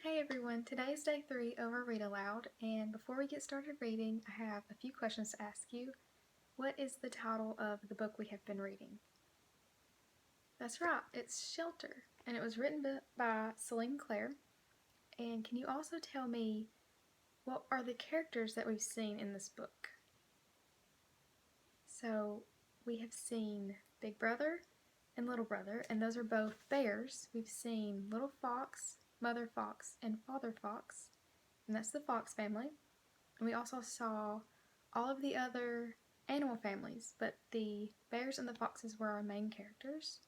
Hey everyone, today is day 3 over Read Aloud, and before we get started reading, I have a few questions to ask you. What is the title of the book we have been reading? That's right, it's Shelter, and it was written by Celine. And can you also tell me what are the characters that we've seen in this book? So we have seen Big Brother and Little Brother, and those are both bears. We've seen Little Fox, Mother Fox, and Father Fox, and that's the fox family. And we also saw all of the other animal families, but the bears and the foxes were our main characters.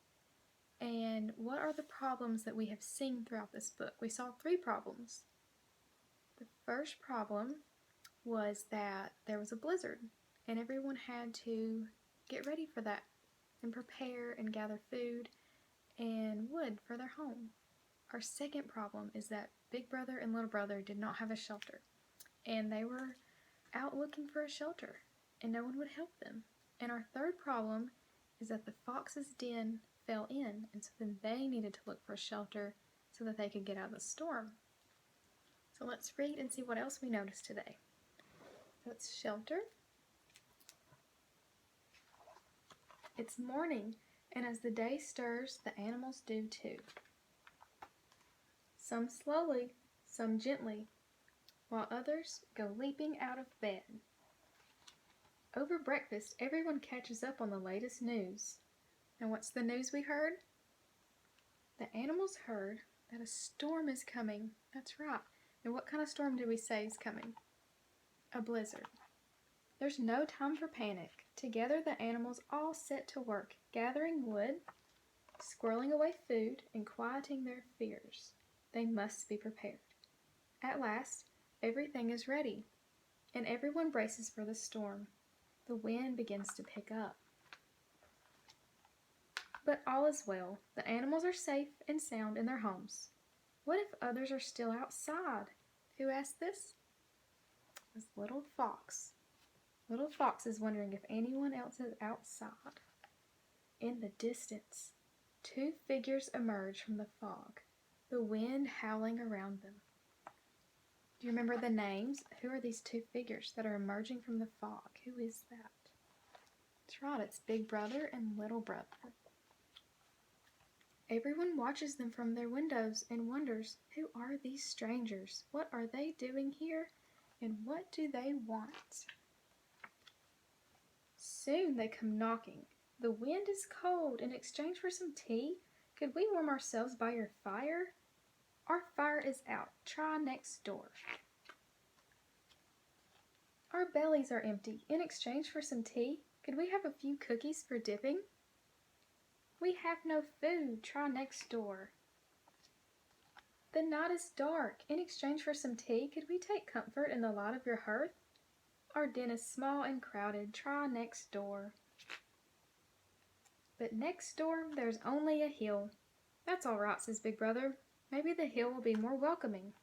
And what are the problems that we have seen throughout this book? We saw 3 problems. The first problem was that there was a blizzard, and everyone had to get ready for that and prepare and gather food and wood for their home. Our second problem is that Big Brother and Little Brother did not have a shelter, and they were out looking for a shelter, and no one would help them. And our third problem is that the fox's den fell in, and so then they needed to look for a shelter so that they could get out of the storm. So let's read and see what else we noticed today. So it's shelter. It's morning, and as the day stirs, the animals do too. Some slowly, some gently, while others go leaping out of bed. Over breakfast, everyone catches up on the latest news. And what's the news we heard? The animals heard that a storm is coming. That's right. And what kind of storm do we say is coming? A blizzard. There's no time for panic. Together the animals all set to work, gathering wood, squirreling away food, and quieting their fears. They must be prepared. At last, everything is ready, and everyone braces for the storm. The wind begins to pick up. But all is well. The animals are safe and sound in their homes. What if others are still outside? Who asked this? It was Little Fox. Little Fox is wondering if anyone else is outside. In the distance, 2 figures emerge from the fog, the wind howling around them. Do you remember the names? Who are these 2 figures that are emerging from the fog? Who is that? That's right, it's Big Brother and Little Brother. Everyone watches them from their windows and wonders, who are these strangers? What are they doing here? And what do they want? Soon they come knocking. The wind is cold. In exchange for some tea, could we warm ourselves by your fire? Our fire is out. Try next door. Our bellies are empty. In exchange for some tea, could we have a few cookies for dipping? We have no food. Try next door. The night is dark. In exchange for some tea, could we take comfort in the light of your hearth? Our den is small and crowded. Try next door. But next door, there's only a hill. That's all right, says Big Brother. Maybe the hill will be more welcoming.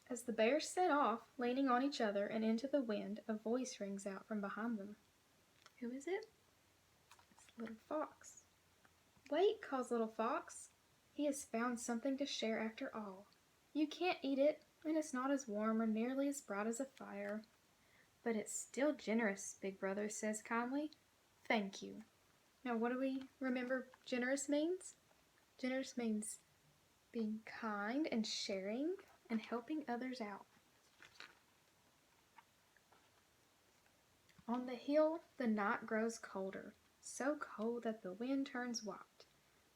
As the bears set off, leaning on each other and into the wind, a voice rings out from behind them. Who is it? It's Little Fox. Wait, calls Little Fox. He has found something to share after all. You can't eat it, and it's not as warm or nearly as bright as a fire. But it's still generous, Big Brother says kindly. Thank you. Now, what do we remember generous means? Generous means being kind and sharing and helping others out. On the hill, the night grows colder, so cold that the wind turns white.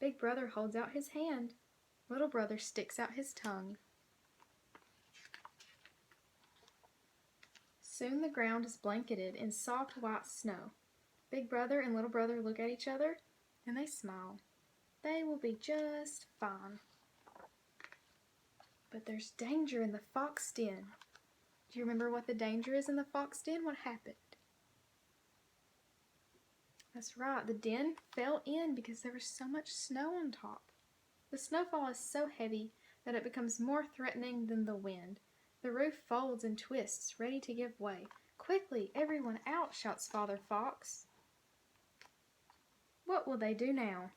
Big Brother holds out his hand. Little Brother sticks out his tongue. Soon the ground is blanketed in soft white snow. Big Brother and Little Brother look at each other, and they smile. They will be just fine. But there's danger in the fox den. Do you remember what the danger is in the fox den? What happened? That's right, the den fell in because there was so much snow on top. The snowfall is so heavy that it becomes more threatening than the wind. The roof folds and twists, ready to give way. Quickly, everyone out, shouts Father Fox. What will they do now?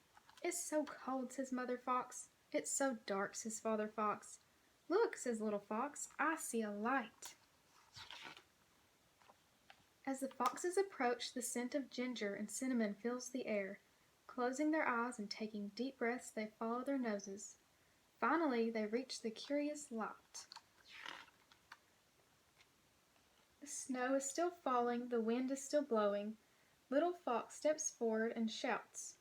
"It's so cold," says Mother Fox. "It's so dark," says Father Fox. "Look," says Little Fox, "I see a light." As the foxes approach, the scent of ginger and cinnamon fills the air. Closing their eyes and taking deep breaths, they follow their noses. Finally, they reach the curious light. The snow is still falling, the wind is still blowing. Little Fox steps forward and shouts,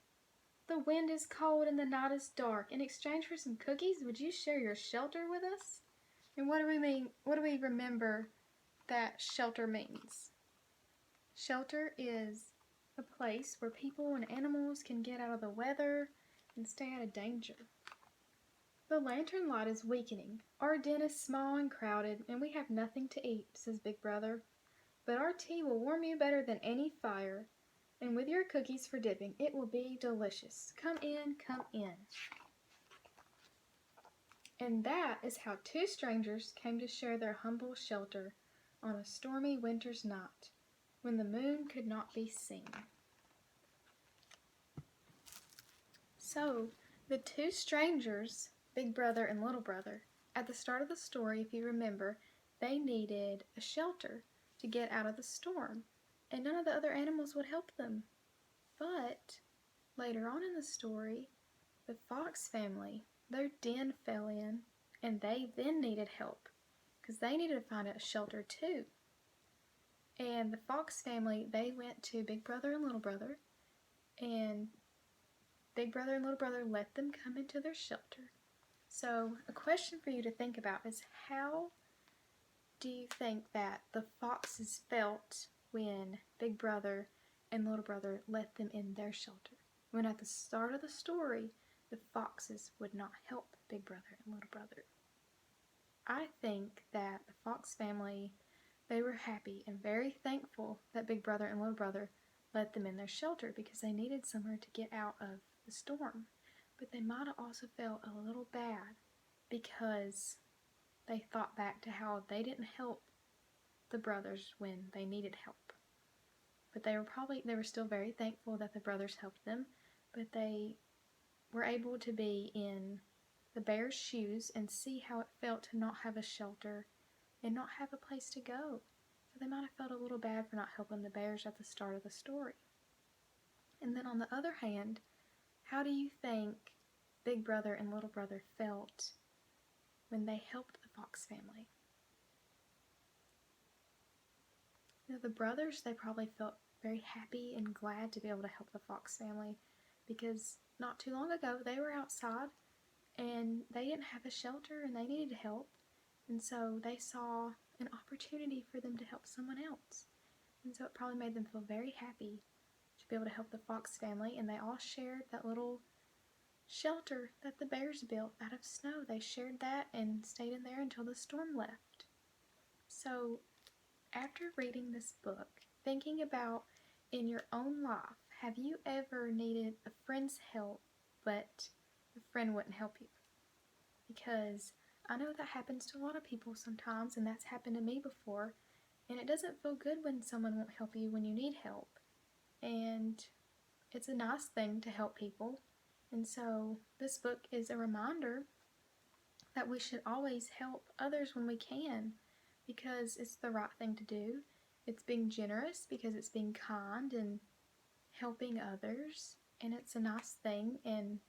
"The wind is cold and the night is dark. In exchange for some cookies, would you share your shelter with us?" And what do we mean? What do we remember that shelter means? Shelter is a place where people and animals can get out of the weather and stay out of danger. "The lantern light is weakening. Our den is small and crowded, and we have nothing to eat," says Big Brother. "But our tea will warm you better than any fire, and with your cookies for dipping, it will be delicious. Come in, come in." And that is how two strangers came to share their humble shelter on a stormy winter's night, when the moon could not be seen. So, the two strangers, Big Brother and Little Brother, at the start of the story, if you remember, they needed a shelter to get out of the storm, and none of the other animals would help them. But later on in the story, the fox family, their den fell in, and they then needed help, because they needed to find a shelter too. And the fox family, they went to Big Brother and Little Brother, and Big Brother and Little Brother let them come into their shelter. So a question for you to think about is, how do you think that the foxes felt when Big Brother and Little Brother let them in their shelter? When at the start of the story, the foxes would not help Big Brother and Little Brother. I think that the fox family, they were happy and very thankful that Big Brother and Little Brother let them in their shelter, because they needed somewhere to get out of the storm. But they might have also felt a little bad because they thought back to how they didn't help the brothers when they needed help. But they were still very thankful that the brothers helped them, but they were able to be in the bear's shoes and see how it felt to not have a shelter and not have a place to go. So they might have felt a little bad for not helping the bears at the start of the story. And then on the other hand, how do you think Big Brother and Little Brother felt when they helped the fox family? You know, the brothers, they probably felt very happy and glad to be able to help the fox family, because not too long ago they were outside and they didn't have a shelter and they needed help, and so they saw an opportunity for them to help someone else, and so it probably made them feel very happy to be able to help the fox family. And they all shared that little shelter that the bears built out of snow. They shared that and stayed in there until the storm left. So after reading this book, thinking about in your own life, have you ever needed a friend's help but the friend wouldn't help you? Because I know that happens to a lot of people sometimes, and that's happened to me before, and it doesn't feel good when someone won't help you when you need help. And it's a nice thing to help people. And so this book is a reminder that we should always help others when we can, because it's the right thing to do. It's being generous because it's being kind and helping others, and it's a nice thing, and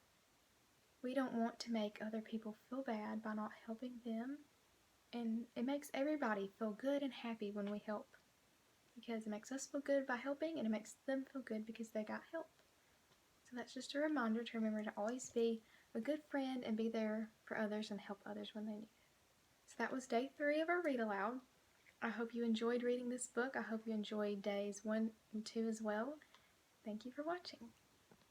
we don't want to make other people feel bad by not helping them. And it makes everybody feel good and happy when we help, because it makes us feel good by helping, and it makes them feel good because they got help. So that's just a reminder to remember to always be a good friend and be there for others and help others when they need it. So that was day 3 of our Read Aloud. I hope you enjoyed reading this book. I hope you enjoyed days 1 and 2 as well. Thank you for watching.